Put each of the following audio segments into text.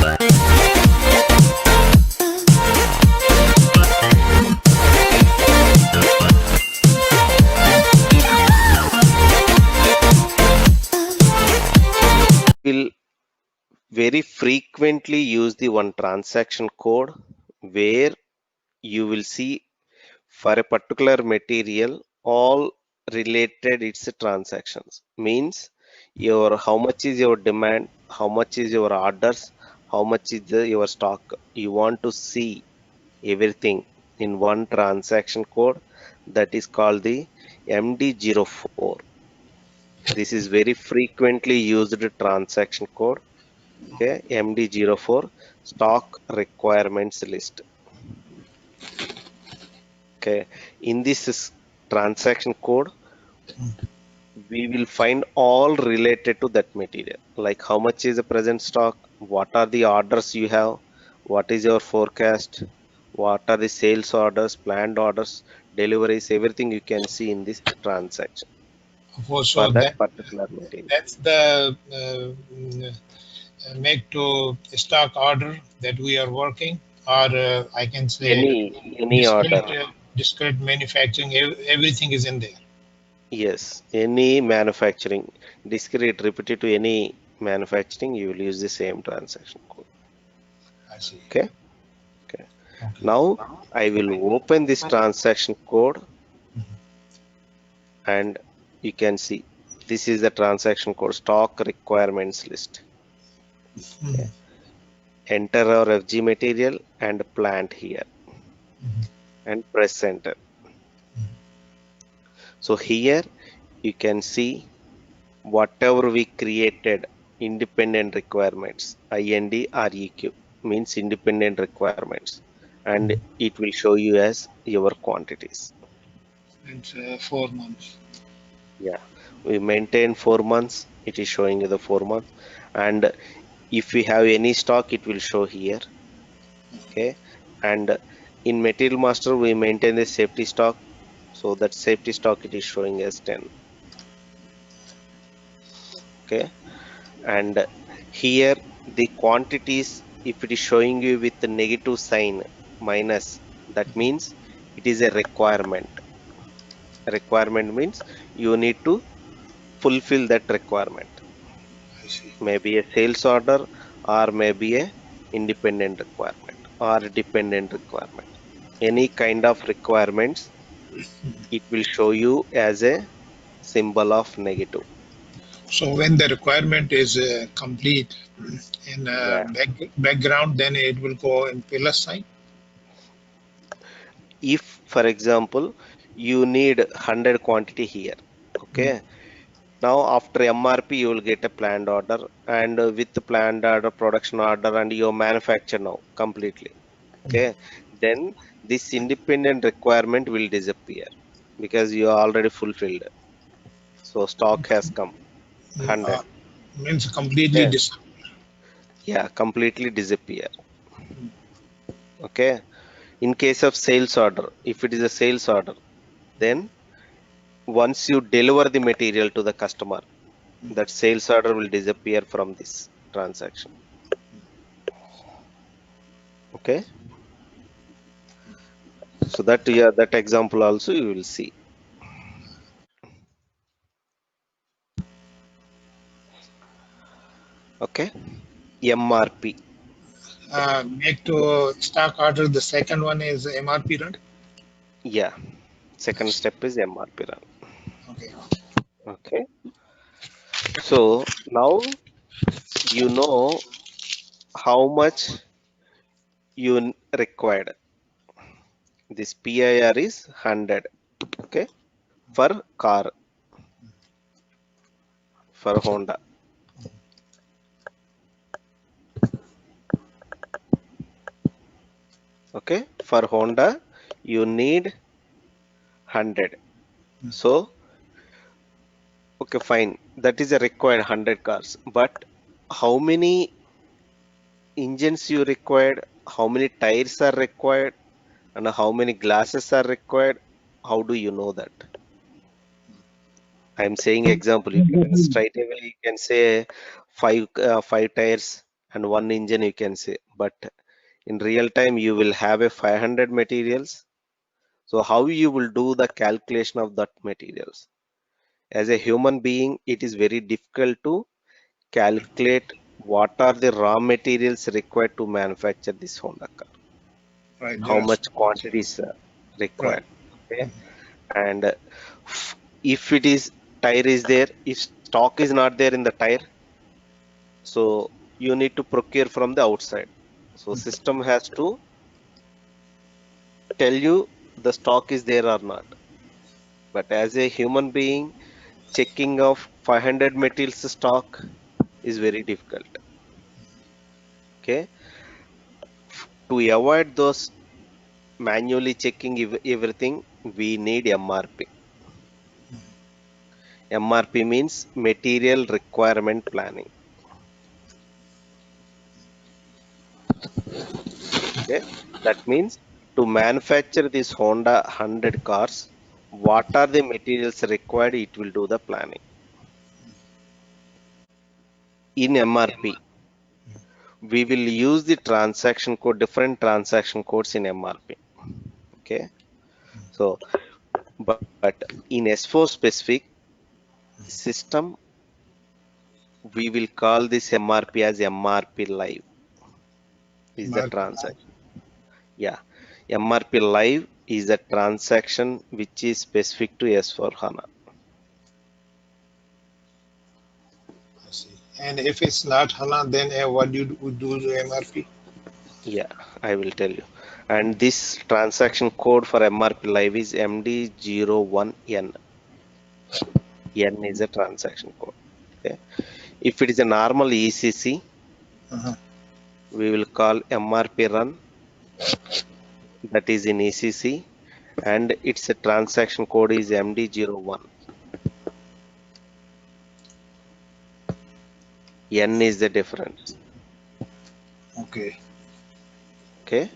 Will very frequently use the one transaction code where you will see for a particular material all related its transactions. Means your how much is your demand, how much is your orders, how much is your stock. You want to see everything in one transaction code, that is called the MD04. This is very frequently used transaction code. Okay, MD04, stock requirements list. Okay, in this transaction code, we will find all related to that material, like how much is the present stock, what are the orders you have, what is your forecast, what are the sales orders, planned orders, deliveries, everything you can see in this transaction Oh, for so that particular material. that's the make to stock order that we are working, or I can say Any order. discrete manufacturing. Everything is in there. Yes, any manufacturing, discrete, repetitive, any manufacturing, you will use the same transaction code. I see. Okay. Okay. Okay. Now I will open this transaction code and you can see this is the transaction code, stock requirements list. Okay. Mhm. Enter our FG material and plant here and press enter. So here you can see whatever we created independent requirements, IND means independent requirements, and it will show you as your quantities. It's 4 months. Yeah, we maintain 4 months, it is showing you the 4 months, and if we have any stock it will show here. Okay, and in material master we maintain the safety stock, so that safety stock it is showing as 10. Okay, and here the quantities, if it is showing you with the negative sign minus, that means it is a requirement. Requirement means you need to fulfill that requirement, I see. maybe a sales order or maybe a independent requirement or dependent requirement. Any kind of requirements, it will show you as a symbol of negative. So when the requirement is complete in Yeah, background, then it will go in plus sign. if for example you need 100 quantity here. Okay, now after MRP you will get a planned order, and with the planned order, production order, and your manufacture now completely. Okay, then this independent requirement will disappear because you are already fulfilled, so stock has come Uh, 100. Means completely Okay, yeah, completely disappear. Okay, in case of sales order, if it is a sales order, then once you deliver the material to the customer, that sales order will disappear from this transaction. Okay, so that, yeah, that example also you will see. Okay, MRP. make to stock order. The second one is MRP run. Yeah, second step is MRP run. Okay. Okay, so now you know how much you required. This PIR is 100. Okay, for car, for Honda. Okay, for Honda you need 100. So okay, fine, that is a required 100 cars, but how many engines you required, how many tires are required, and how many glasses are required, how do you know that? I'm saying example, you can straight away you can say five tires and one engine you can say, but in real time you will have a 500 materials. So how you will do the calculation of that materials? As a human being, it is very difficult to calculate what are the raw materials required to manufacture this Honda car, Right. how There are much so much. quantities Right. required. Okay, and if it is tire is there, if stock is not there in the tire, so you need to procure from the outside. So system has to tell you the stock is there or not. But as a human being, checking of 500 materials stock is very difficult. Okay, to avoid those manually checking everything, we need MRP. MRP means material requirement planning. Okay, that means to manufacture this Honda 100 cars, what are the materials required? It will do the planning. In MRP, we will use the transaction code, different transaction codes in MRP. Okay, so but in S4 specific system, we will call this MRP as MRP live is the Market. transaction. Yeah, MRP live is a transaction which is specific to S4 HANA. I see. And if it's not HANA, then what do you do to MRP? Yeah, I will tell you. And this transaction code for MRP live is MD01N. N is a transaction code. Okay. If it is a normal ECC, Uh-huh. we will call MRP run, that is in ECC, and its a transaction code is MD01. N is the difference. Okay. Okay.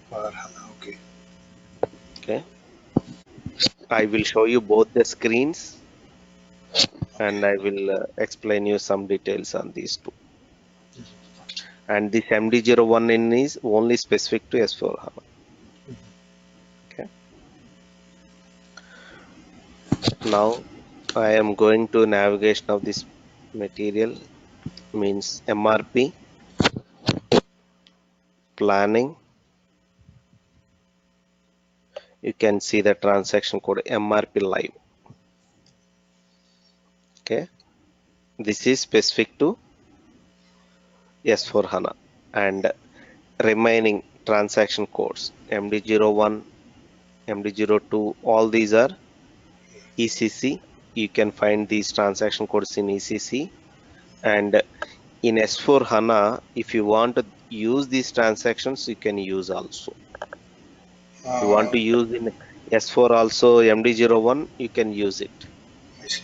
For HANA. Okay. Okay. I will show you both the screens and Okay. I will explain you some details on these two. And this MD01N is only specific to S4 HANA. Okay. Now I am going to navigation of this material, means MRP, planning. You can see the transaction code MRP live. Okay. This is specific to S4 HANA and remaining transaction codes MD01, MD02, all these are ECC. You can find these transaction codes in ECC. And in S4 HANA, if you want to use these transactions, you can use also. You want Uh, to use in S4 also MD01, you can use it. I see.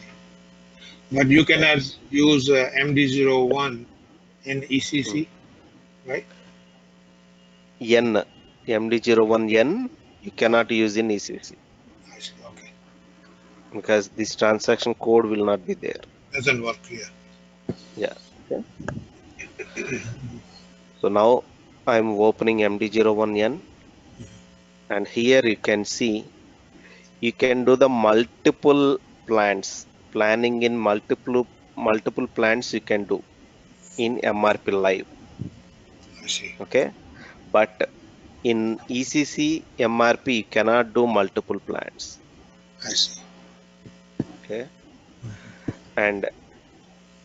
But you Okay. cannot use MD01 in Mm. ECC, right? N, MD01N, you cannot use in ECC I see. Okay. because this transaction code will not be there. Doesn't work here. Yeah. Okay. So now I'm opening MD01N and here you can see you can do the multiple plants, planning in multiple plants you can do in MRP live. I see. Okay. But in ECC MRP you cannot do multiple plants. I see. Okay. And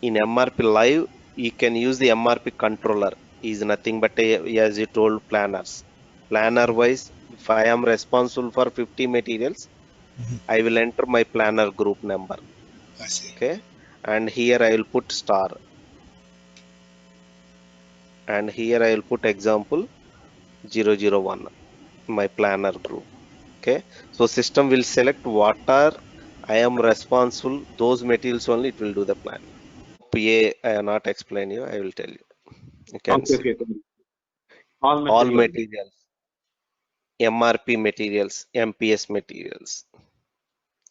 in MRP live, you can use the MRP controller. Is nothing but as you told planners. Planner wise, if I am responsible for 50 materials, I will enter my planner group number. I see. Okay. And here I will put star. And here I will put example 001, my planner group. Okay. So system will select what are I am responsible, those materials only it will do the planning. PA I will not explain you, I will tell you. You can Okay, see okay. All all material. materials, MRP materials, MPS materials.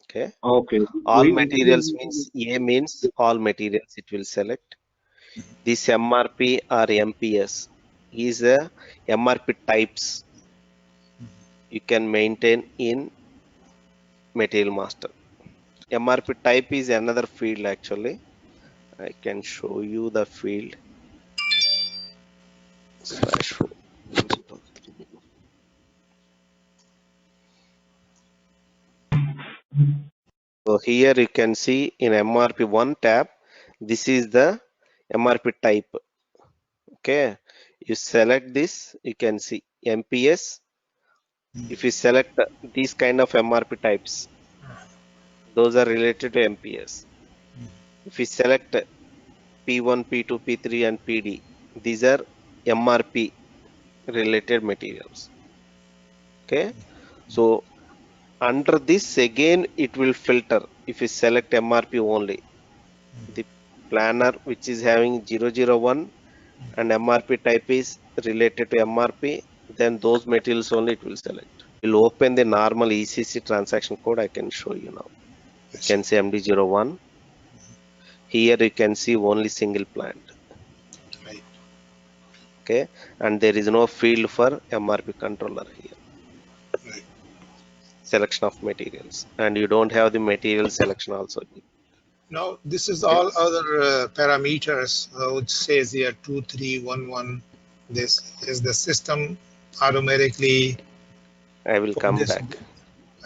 Okay. Okay. All materials means A means all materials it will select. This MRP or MPS is a MRP types you can maintain in Material Master. MRP type is another field actually. I can show you the field /4. So here you can see in MRP1 tab, this is the MRP type. Okay, you select this, you can see MPS. If you select these kind of MRP types, those are related to MPS. If you select P1, P2, P3 and PD, these are MRP related materials. Okay, so under this again it will filter. If you select MRP only, the planner which is having 001 and MRP type is related to MRP, then those materials only it will select. We'll open the normal ECC transaction code. I can show you now. You can see MD01. Here you can see only single plant. Right. Okay, and there is no field for MRP controller here. Right. Selection of materials, and you don't have the material selection also. Now this is Okay, all other parameters which says here 2311. This is the system automatically I will for come this. back.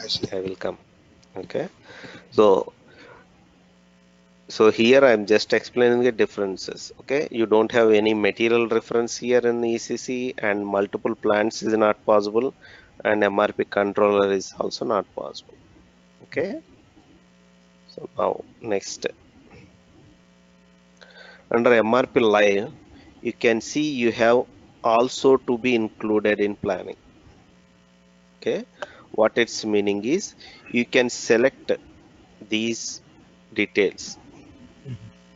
I see. I will come. Okay, so here I'm just explaining the differences. Okay, you don't have any material reference here in ECC, and multiple plants is not possible, and MRP controller is also not possible. Okay, so now next, under MRP live, you can see you have also to be included in planning. Okay, what its meaning is, you can select these details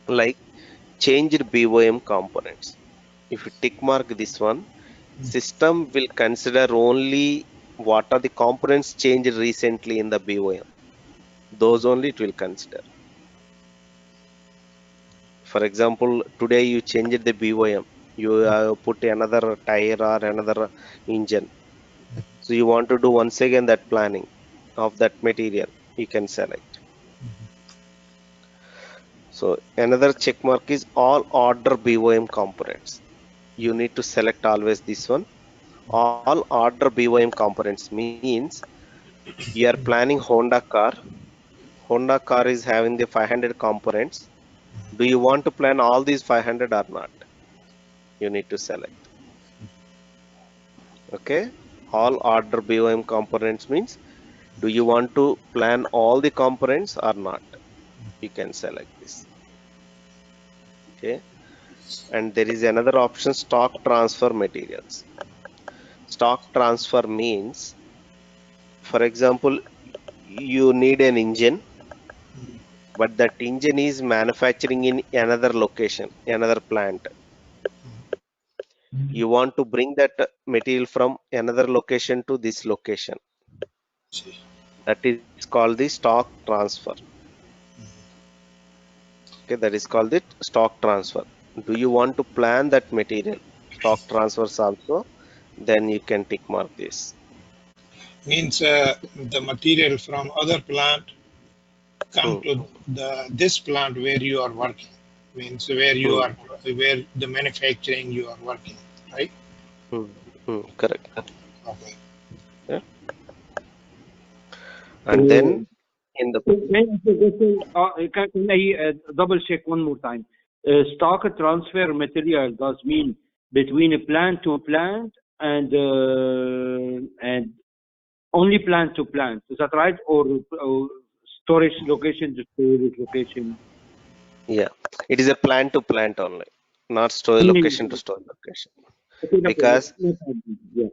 like changed BOM components. If you tick mark this one, system will consider only what are the components changed recently in the BOM. Those only it will consider. For example, today you changed the BOM. You put another tire or another engine. So you want to do once again that planning of that material. You can select. So another check mark is all order BOM components. You need to select always this one. All order BOM components means you are planning Honda car. Honda car is having the 500 components. Do you want to plan all these 500 or not? You need to select. Okay. All order BOM components means, do you want to plan all the components or not? You can select this. Okay. And there is another option, stock transfer materials. Stock transfer means, for example, you need an engine, but that engine is manufacturing in another location, another plant. You want to bring that material from another location to this location. See. That is called the stock transfer. Okay, that is called the stock transfer. Do you want to plan that material? Stock transfers also, then you can tick mark this. Means the material from other plant come Hmm. to this plant where you are working. Means where you Hmm. are, where the manufacturing you are working, right? Hmm. Hmm. Correct. Okay. Yeah. And then in the Can I double check one more time? Stock transfer material does mean between a plant to plant and only plant to plant. Is that right? Or storage location to storage location? yeah, it is a plant to plant only, not storage Only. location to storage location. Okay, no problem. Because No problem. Yeah.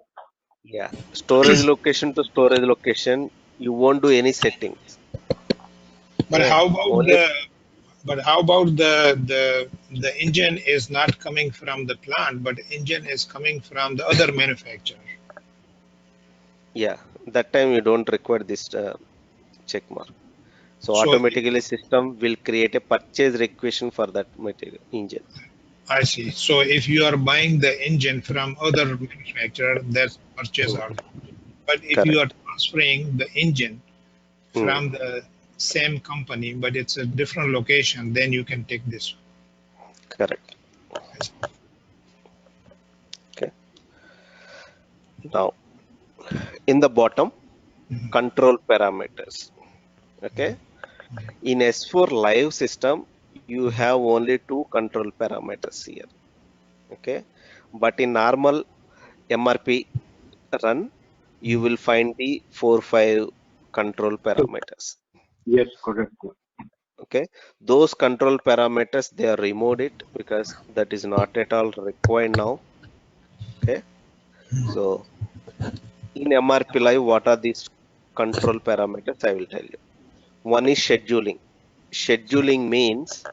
yeah, storage location to storage location, you won't do any settings. But Okay, how about only the engine is not coming from the plant, but engine is coming from the other manufacturer. yeah. That time you don't require this check mark. So So automatically system will create a purchase requisition for that material engine. I see. So if you are buying the engine from other manufacturer, that's purchase Mm, order. But if you correct. are transferring the engine Mm, from the same company, but it's a different location, then you can take this. correct. Okay. Now, in the bottom, Mhm. control parameters. Okay. In S4 live system, you have only two control parameters here. Okay. But in normal MRP run, you will find the 4-5 control parameters. Yes, correct. Okay. Those control parameters, they are removed it because that is not at all required now. Okay. So in MRP live, what are these control parameters? I will tell you. One is scheduling. Scheduling means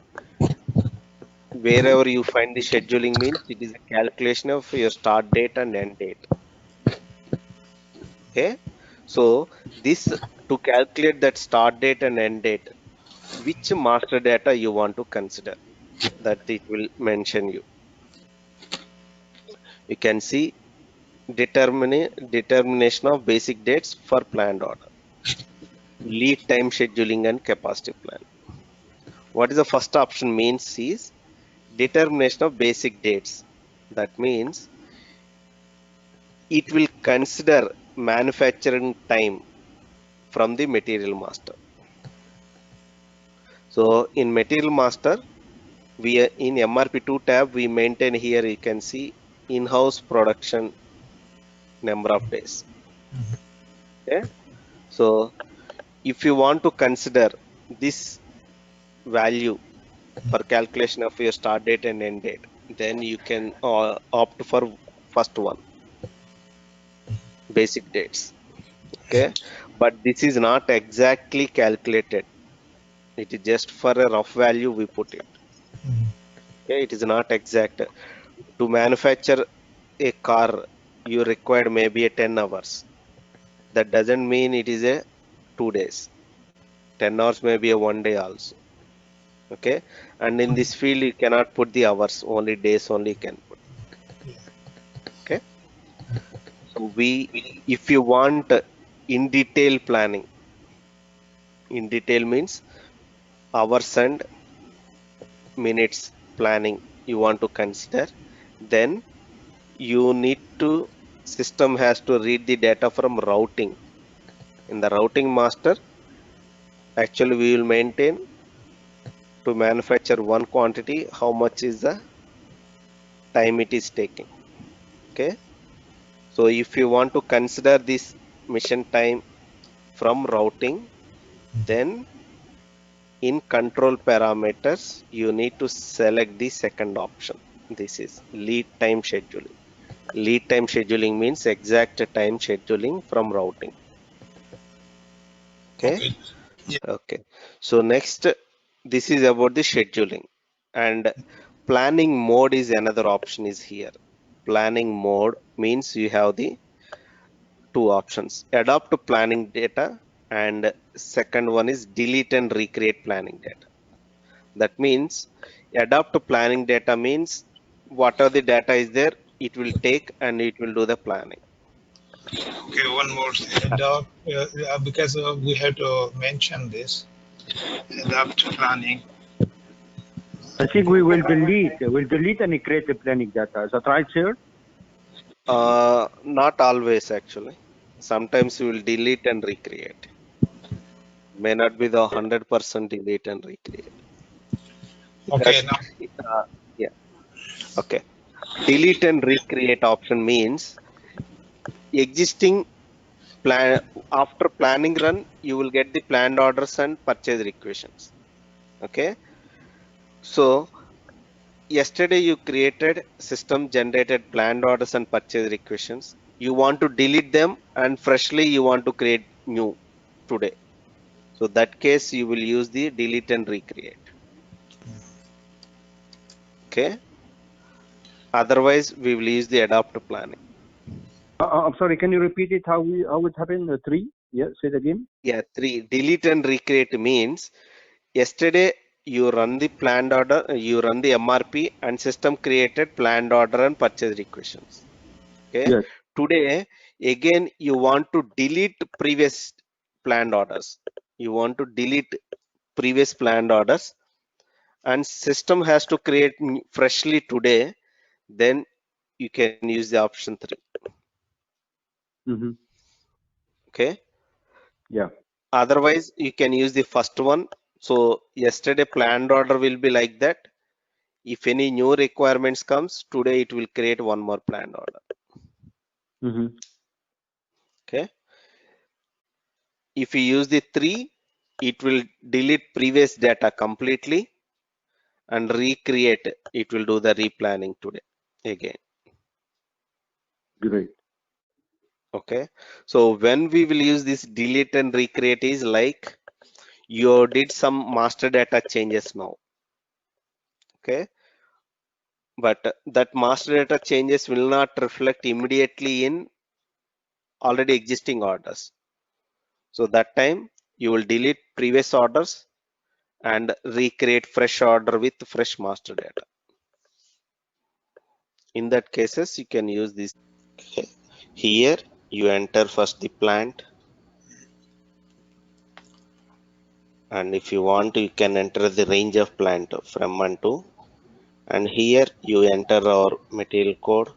wherever you find the scheduling means it is a calculation of your start date and end date. Okay. So this to calculate that start date and end date, which master data you want to consider, that it will mention you. You can see determination of basic dates for planned order, lead time scheduling and capacity plan. What is the first option means is determination of basic dates. That means it will consider manufacturing time from the material master. So in material master, we are in MRP2 tab, we maintain here, you can see in-house production number of days. Okay. So if you want to consider this value for calculation of your start date and end date, then you can opt for first one, basic dates. Okay. But this is not exactly calculated. It is just for a rough value we put it. Okay. It is not exact. To manufacture a car, you required maybe a 10 hours. That doesn't mean it is a 2 days. 10 hours may be a 1 day also. Okay. And in this field, you cannot put the hours, only days only you can put. Okay. So if you want in detail planning, in detail means hours and minutes planning you want to consider, then you need to, system has to read the data from routing. In the routing master, actually we will maintain to manufacture one quantity, how much is the time it is taking. Okay. So if you want to consider this mission time from routing, then in control parameters, you need to select the second option. This is lead time scheduling. Lead time scheduling means exact time scheduling from routing. Okay. Okay. Yeah. Okay. So next, this is about the scheduling, and planning mode is another option is here. Planning mode means you have the two options: adopt to planning data, and second one is delete and recreate planning data. That means adopt to planning data means whatever the data is there, it will take and it will do the planning. Okay, one more thing. Adopt, because we had to mention this, adopt planning. I think we'll delete and create the planning data. Is that right, sir? Not always actually. Sometimes you will delete and recreate. May not be the 100% delete and recreate. Okay, Because now, yeah, okay. Delete and recreate option means existing plan, after planning run, you will get the planned orders and purchase requisitions. Okay. So yesterday you created system generated planned orders and purchase requisitions. You want to delete them and freshly you want to create new today. So that case you will use the delete and recreate. Okay. Otherwise we will use the adopt to planning. I'm sorry. Can you repeat it? How it happened? Three? Yeah. Say it again. Yeah, three. Delete and recreate means yesterday you run the planned order, you run the MRP, and system created planned order and purchase requisitions. Okay. Yes. Today, again, you want to delete previous planned orders. You want to delete previous planned orders, and system has to create freshly today. Then you can use the option 3. Mm-hmm. Okay. Yeah. Otherwise, you can use the first one. So yesterday planned order will be like that. If any new requirements comes today, it will create one more planned order. Mm-hmm. Okay. If you use the 3, it will delete previous data completely and recreate. It will do the replanning today again. Great. Okay. So when we will use this delete and recreate is like you did some master data changes now. Okay. But that master data changes will not reflect immediately in already existing orders. So that time you will delete previous orders and recreate fresh order with fresh master data. In that cases, you can use this. Okay. Here you enter first the plant, and if you want, you can enter the range of plant from 1 to, and here you enter our material code,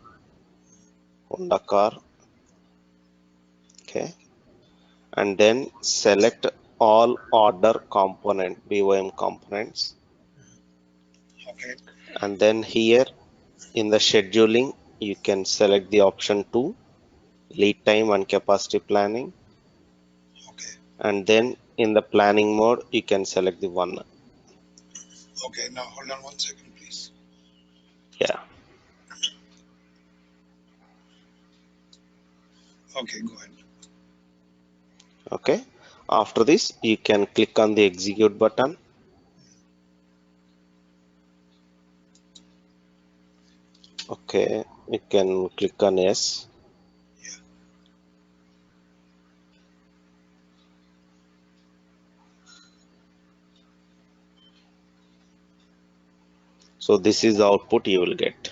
Honda car. Okay. And then select all order component, BOM components. Okay. And then here in the scheduling, you can select the option 2, lead time and capacity planning. Okay. And then in the planning mode, you can select the 1. Okay. Now hold on 1 second, please. Yeah. Okay, go ahead. Okay. After this, you can click on the execute button. Okay. You can click on yes. Yeah. So this is the output you will get.